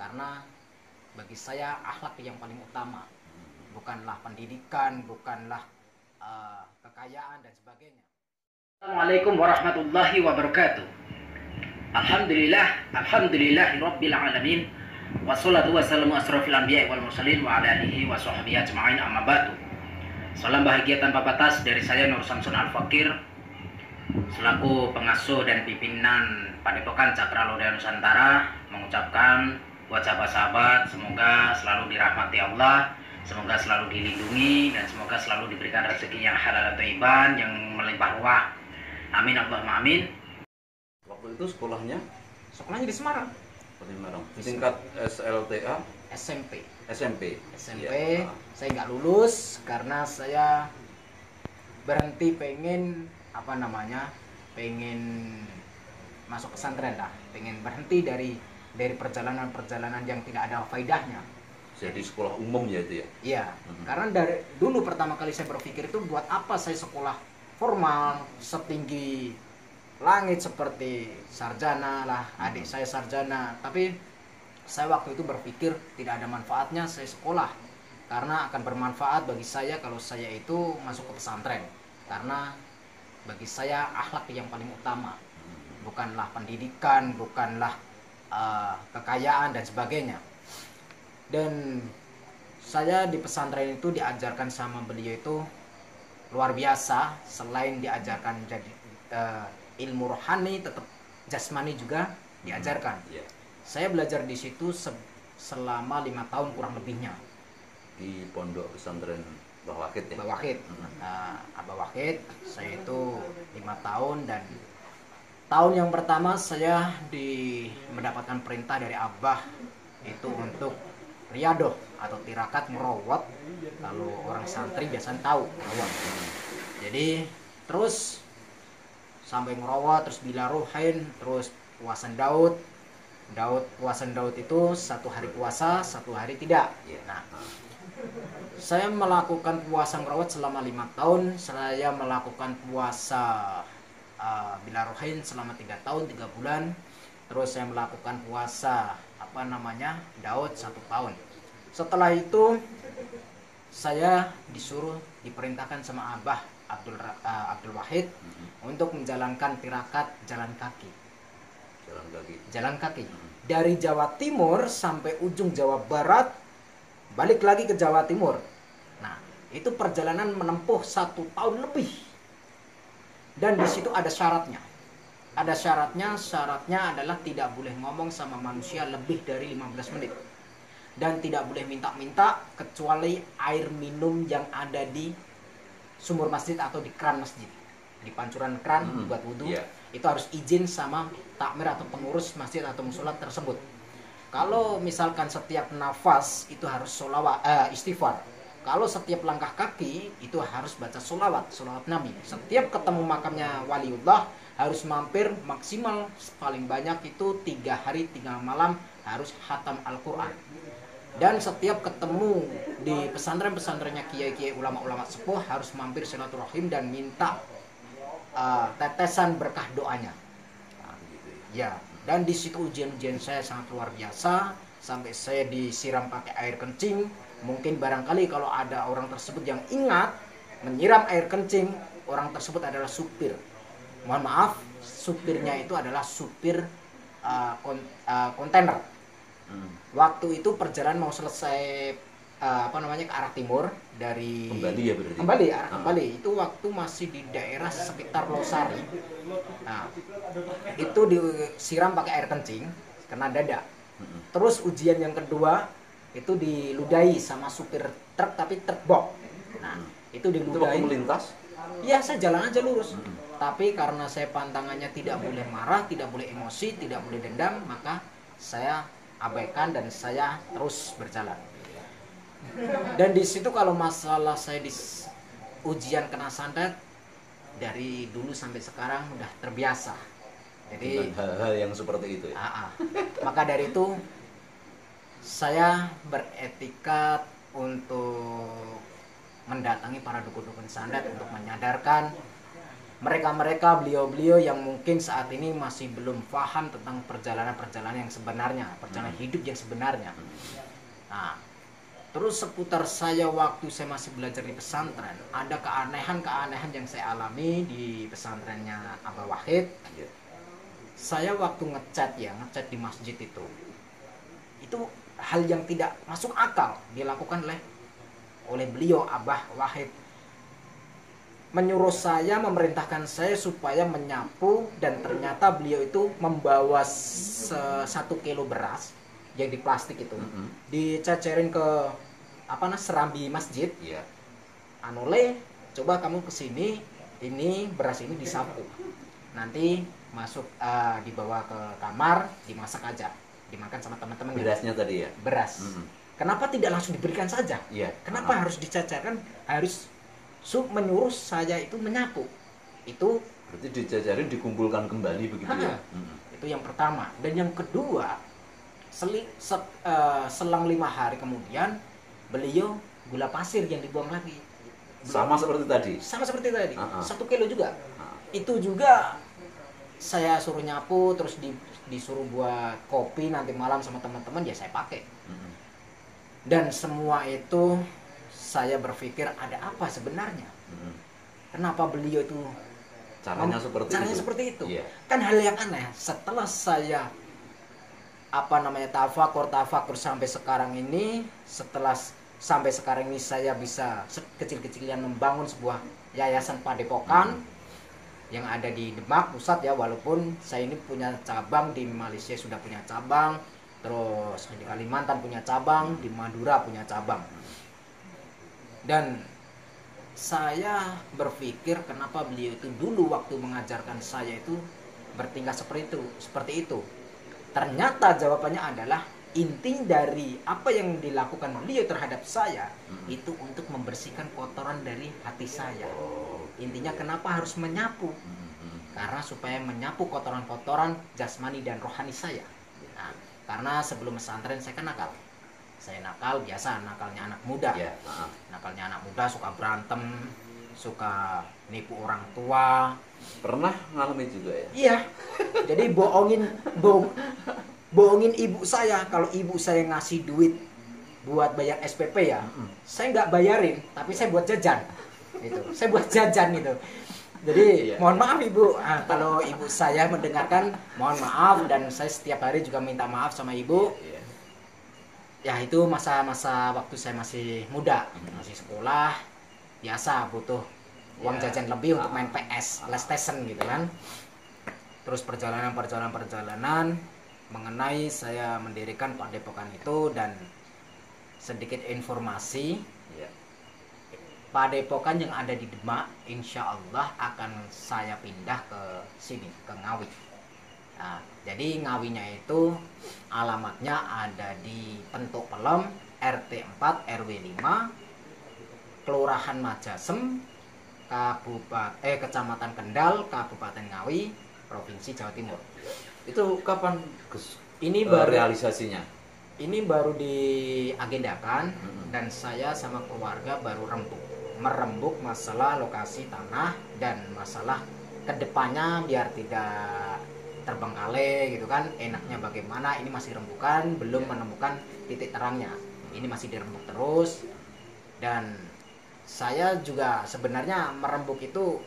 Karena bagi saya akhlak yang paling utama, bukanlah pendidikan, bukanlah kekayaan dan sebagainya. Assalamualaikum warahmatullahi wabarakatuh. Alhamdulillahi rabbil alamin. Wassalatu wassalamu asrofil anbiya'i wal mursalin wa ala alihi wa sahbihi ajma'in, amma ba'du. Salam bahagia tanpa batas dari saya Nur Samsun Al-Fakir, selaku pengasuh dan pimpinan Padepokan Cakra Lodaya Nusantara, mengucapkan buat sahabat-sahabat semoga selalu dirahmati Allah, semoga selalu dilindungi, dan semoga selalu diberikan rezeki yang halal atau iban yang melimpah ruah. Amin Allahumma amin. Waktu itu sekolahnya di Semarang. Tingkat SLTA, SMP. SMP. SMP. Ya. Saya nggak lulus karena saya berhenti pengen masuk pesantren lah, pengen berhenti dari perjalanan yang tidak ada faedahnya. Jadi sekolah umum ya itu ya? Iya, karena dari dulu pertama kali saya berpikir itu buat apa saya sekolah formal setinggi langit seperti sarjana lah, adik saya sarjana, tapi saya waktu itu berpikir tidak ada manfaatnya saya sekolah, karena akan bermanfaat bagi saya kalau saya itu masuk ke pesantren, karena bagi saya akhlak yang paling utama, bukanlah pendidikan, bukanlah kekayaan dan sebagainya. Dan saya di pesantren itu diajarkan sama beliau itu luar biasa. Selain diajarkan jadi ilmu rohani, tetap jasmani juga diajarkan. Saya belajar di situ selama 5 tahun kurang lebihnya Di pondok pesantren Mbah Wahid ya? Mbah Wahid. Abah Wahid, saya itu 5 tahun, dan tahun yang pertama saya mendapatkan perintah dari Abah itu untuk riyadoh atau tirakat merawat. Kalau orang santri biasanya tahu merawat. Jadi terus sampai merawat, terus bila rohain, terus puasan Daud puasan Daud itu 1 hari puasa, 1 hari tidak. Nah, saya melakukan puasa merawat selama 5 tahun. Saya melakukan puasa bila rohain selama 3 tahun 3 bulan. Terus saya melakukan puasa Daud 1 tahun. Setelah itu saya diperintahkan sama Abah Abdul Wahid untuk menjalankan tirakat jalan kaki dari Jawa Timur sampai ujung Jawa Barat, balik lagi ke Jawa Timur. Nah, itu perjalanan menempuh 1 tahun lebih, dan di situ ada syaratnya. Syaratnya adalah tidak boleh ngomong sama manusia lebih dari 15 menit. Dan tidak boleh minta-minta kecuali air minum yang ada di sumur masjid atau di kran masjid. Di pancuran kran buat wudhu. Itu harus izin sama takmir atau pengurus masjid atau musola tersebut. Kalau misalkan setiap nafas itu harus istighfar. Kalau setiap langkah kaki itu harus baca solawat Nabi. Setiap ketemu makamnya waliullah harus mampir, maksimal paling banyak itu 3 hari 3 malam harus khatam Al-Quran. Dan setiap ketemu di pesantren-pesantrennya kiai-kiai ulama-ulama sepuh harus mampir silaturahim dan minta tetesan berkah doanya. Ya, dan di situ ujian-ujian saya sangat luar biasa, sampai saya disiram pakai air kencing. Mungkin barangkali kalau ada orang tersebut yang ingat menyiram air kencing, orang tersebut adalah supir. Mohon maaf, supirnya itu adalah supir kontainer. Waktu itu perjalanan mau selesai ke arah timur dari kembali itu waktu masih di daerah sekitar Losari. Nah, itu disiram pakai air kencing kena dada. Terus ujian yang kedua itu diludahi sama supir truk, tapi truk box. Nah, itu diludahi. Itu melintas? Ya, saya jalan aja lurus. Tapi karena saya pantangannya tidak boleh marah, tidak boleh emosi, tidak boleh dendam, maka saya abaikan dan saya terus berjalan. Dan di situ kalau masalah saya di ujian kena santet, dari dulu sampai sekarang udah terbiasa. Jadi hal-hal yang seperti itu ya. Maka dari itu saya beretikat untuk mendatangi para dukun-dukun santet untuk menyadarkan mereka-mereka beliau-beliau yang mungkin saat ini masih belum paham tentang perjalanan-perjalanan yang sebenarnya, perjalanan hidup yang sebenarnya. Nah, terus seputar saya waktu saya masih belajar di pesantren, ada keanehan-keanehan yang saya alami di pesantrennya Abah Wahid. Saya waktu ngecat di masjid itu hal yang tidak masuk akal dilakukan oleh beliau Abah Wahid. Menyuruh saya, memerintahkan saya supaya menyapu, dan ternyata beliau itu membawa 1 kilo beras yang di plastik itu, dicecerin ke serambi masjid. Coba kamu kesini, ini beras ini disapu, nanti masuk dibawa ke kamar, dimasak aja, dimakan sama teman-teman. Berasnya tadi ya? Beras. Kenapa tidak langsung diberikan saja? Kenapa harus dicecerkan? Harus menyuruh saya itu menyapu. Itu berarti dijajarin, dikumpulkan kembali begitu ya? Itu yang pertama. Dan yang kedua, selang 5 hari kemudian beliau gula pasir yang dibuang lagi. Sama seperti tadi? Sama seperti tadi. 1 kilo juga. Itu juga saya suruh nyapu, terus disuruh buat kopi nanti malam sama teman-teman, ya saya pakai. Dan semua itu saya berpikir, ada apa sebenarnya? Kenapa beliau itu caranya seperti itu? Kan hal yang aneh. Setelah saya tafakur sampai sekarang ini, saya bisa kecil-kecilan membangun sebuah yayasan padepokan yang ada di Demak pusat ya, walaupun saya ini punya cabang di Malaysia, sudah punya cabang, terus di Kalimantan punya cabang, di Madura punya cabang. Dan saya berpikir, kenapa beliau itu dulu waktu mengajarkan saya itu bertingkah seperti itu. Ternyata jawabannya adalah, inti dari apa yang dilakukan beliau terhadap saya itu untuk membersihkan kotoran dari hati saya. Intinya kenapa harus menyapu? Karena supaya menyapu kotoran-kotoran jasmani dan rohani saya. Nah, karena sebelum pesantren saya kan nakal. Saya nakal, biasa nakalnya anak muda. Nakalnya anak muda, suka berantem, suka nipu orang tua. Pernah ngalamin juga ya? Iya. Jadi bohongin ibu saya. Kalau ibu saya ngasih duit buat bayar SPP ya, saya nggak bayarin, tapi saya buat jajan. Gitu. Saya buat jajan gitu. Jadi mohon maaf ibu, kalau ibu saya mendengarkan, mohon maaf, dan saya setiap hari juga minta maaf sama ibu. Ya itu masa-masa waktu saya masih muda, masih sekolah, biasa butuh uang jajan lebih untuk main PS, PlayStation gitu kan. Terus perjalanan mengenai saya mendirikan padepokan itu, dan sedikit informasi, padepokan yang ada di Demak insya Allah akan saya pindah ke sini, ke Ngawi. Nah, jadi Ngawinya itu alamatnya ada di Pentuk Pelem, RT 4 RW 5, Kelurahan Majasem, Kecamatan Kendal, Kabupaten Ngawi, Provinsi Jawa Timur. Itu kapan ini baru realisasinya? Ini baru diagendakan, dan saya sama keluarga baru merembuk masalah lokasi tanah dan masalah kedepannya biar tidak terbengkalai gitu kan, enaknya bagaimana, ini masih rembukan, belum menemukan titik terangnya, ini masih dirembuk terus. Dan saya juga sebenarnya merembuk itu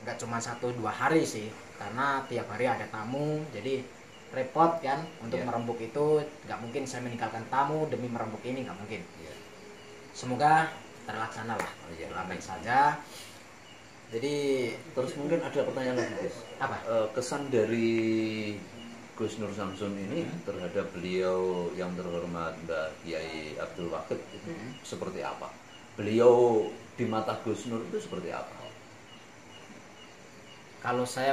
nggak cuma 1-2 hari sih, karena tiap hari ada tamu, jadi repot kan untuk merembuk itu. Nggak mungkin saya meninggalkan tamu demi merembuk ini, nggak mungkin. Semoga terlaksana lah, baik saja. Jadi terus mungkin ada pertanyaan lagi, Gus. Apa? Kesan dari Gus Nur Samsun ini terhadap beliau yang terhormat Mbak Kiai Abdul Wahid itu seperti apa? Beliau di mata Gus Nur itu seperti apa? Kalau saya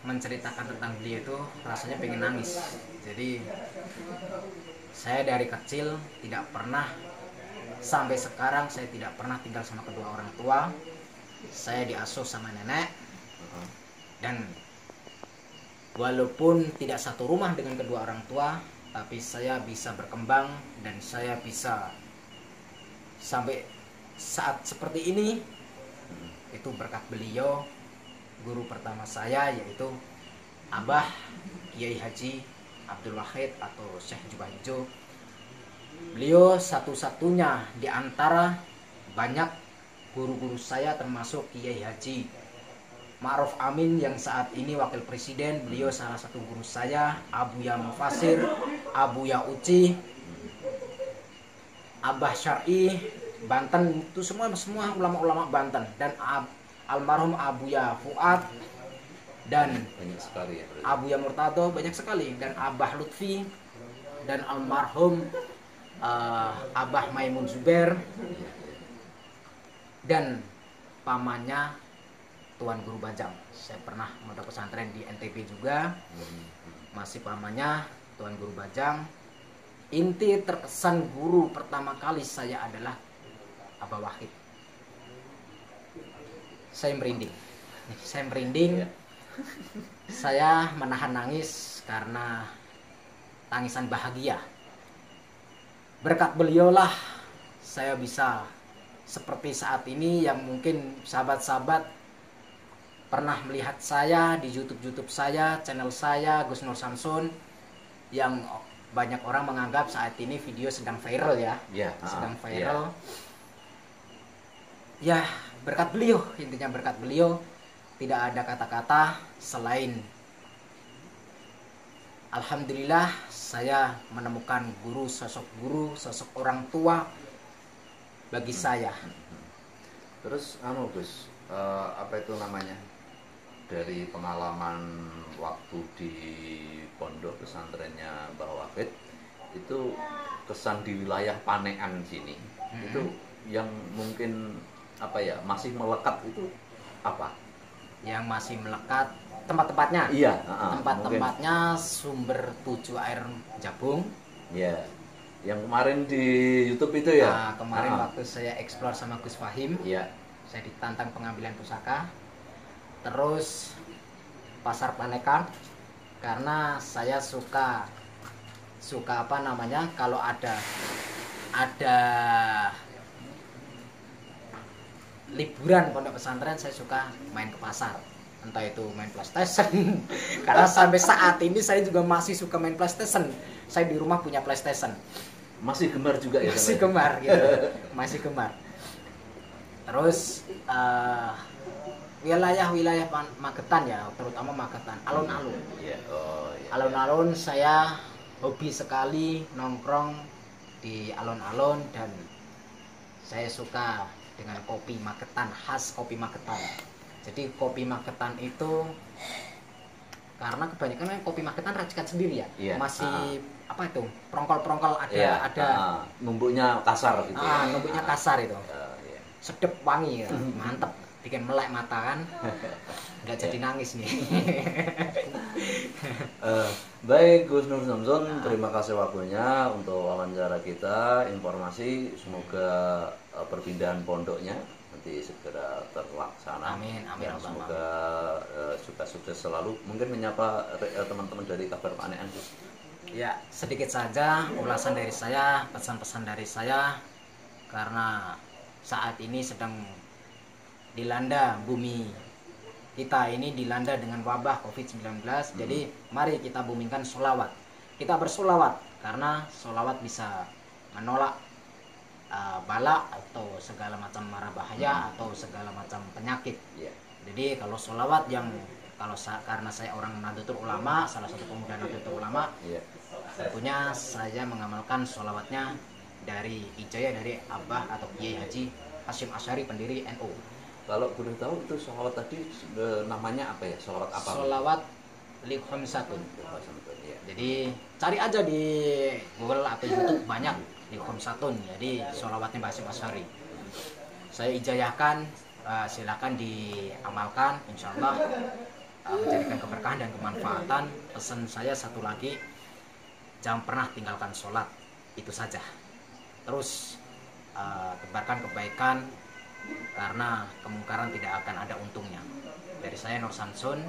menceritakan tentang beliau itu rasanya pengen nangis. Jadi saya dari kecil tidak pernah, sampai sekarang saya tidak pernah tinggal sama kedua orang tua. Saya diasuh sama nenek, dan walaupun tidak satu rumah dengan kedua orang tua, tapi saya bisa berkembang dan saya bisa sampai saat seperti ini, itu berkat beliau guru pertama saya yaitu Abah Kiai Haji Abdul Wahid atau Syekh Jubah Hijau. Beliau satu-satunya di antara banyak guru-guru saya, termasuk Kiai Haji Ma'ruf Amin yang saat ini wakil presiden. Beliau salah satu guru saya, Abuya Mufasir, Abuya Uci, Abah Syar'i Banten, itu semua ulama-ulama Banten, dan almarhum Abuya Fuad dan Banyak sekali ya. Abuya Murtado, banyak sekali, dan Abah Lutfi dan almarhum Abah Maimun Zuber dan pamannya Tuan Guru Bajang. Saya pernah mondok pesantren di NTB juga, masih pamannya Tuan Guru Bajang. Inti terkesan guru pertama kali saya adalah Abah Wahid. Saya merinding. Saya menahan nangis karena tangisan bahagia. Berkat beliaulah saya bisa seperti saat ini, yang mungkin sahabat-sahabat pernah melihat saya di YouTube saya, channel saya Gus Nur Samsun, yang banyak orang menganggap saat ini video sedang viral ya. Sedang viral. Ya, berkat beliau, intinya berkat beliau. Tidak ada kata-kata selain alhamdulillah saya menemukan guru, sosok orang tua bagi saya. Terus Gus, apa itu namanya, dari pengalaman waktu di pondok pesantrennya Mbah Wahid itu, kesan di wilayah Panean sini itu yang mungkin apa ya, masih melekat itu apa? Yang masih melekat tempat-tempatnya? Iya, tempat-tempatnya sumber 7 air Jabung. Iya. Yang kemarin di YouTube itu ya? Nah, kemarin waktu saya explore sama Gus Fahim, iya, saya ditantang pengambilan pusaka. Terus Pasar Panekan, karena saya suka apa namanya, kalau ada liburan pondok pesantren saya suka main ke pasar, entah itu main PlayStation. Karena sampai saat ini saya juga masih suka main PlayStation. Saya di rumah punya PlayStation. Masih gemar juga ya? Masih gemar gitu. Masih gemar. Terus wilayah Magetan ya, terutama Magetan, alun-alun. Alun-alun saya hobi sekali nongkrong di alun-alun, dan saya suka dengan kopi Magetan, khas kopi Magetan. Jadi kopi Magetan itu, karena kebanyakan kopi Magetan racikan sendiri ya, masih apa itu, perongkol ada numbuknya kasar gitu. Numbuknya kasar itu, sedep wangi ya, mantep, bikin melek mata kan, nggak jadi nangis nih. Baik Gus Nur Samsun, terima kasih waktunya untuk wawancara kita, informasi. Semoga perpindahan pondoknya nanti segera terlaksana. Amin. Semoga sukses selalu. Mungkin menyapa teman-teman dari Kabar Panean, Gus. Ya, sedikit saja ulasan dari saya, pesan-pesan dari saya, karena saat ini sedang dilanda, bumi kita ini dilanda dengan wabah COVID-19. Jadi mari kita bumingkan sholawat. Kita bersolawat, karena sholawat bisa menolak bala atau segala macam mara bahaya atau segala macam penyakit. Jadi kalau sholawat yang karena saya orang Nahdlatul Ulama, salah satu pemuda Nahdlatul Ulama, tentunya saya mengamalkan sholawatnya dari ijazah dari Abah atau Kiai Haji Hashim Asy'ari, pendiri NU. Kalau boleh tahu itu sholawat tadi namanya apa ya? Sholawat apa? Sholawat Liqhamsatun. Jadi cari aja di Google atau YouTube, banyak Liqhamsatun. Jadi sholawatnya Mbah Hashim Asy'ari. Saya ijazahkan, silakan diamalkan, insya Allah menjadikan keberkahan dan kemanfaatan. Pesan saya satu lagi, jangan pernah tinggalkan sholat, itu saja. Terus tebarkan kebaikan, karena kemungkaran tidak akan ada untungnya. Dari saya Nur Samsun,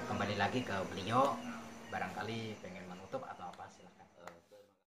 kembali lagi ke beliau, barangkali pengen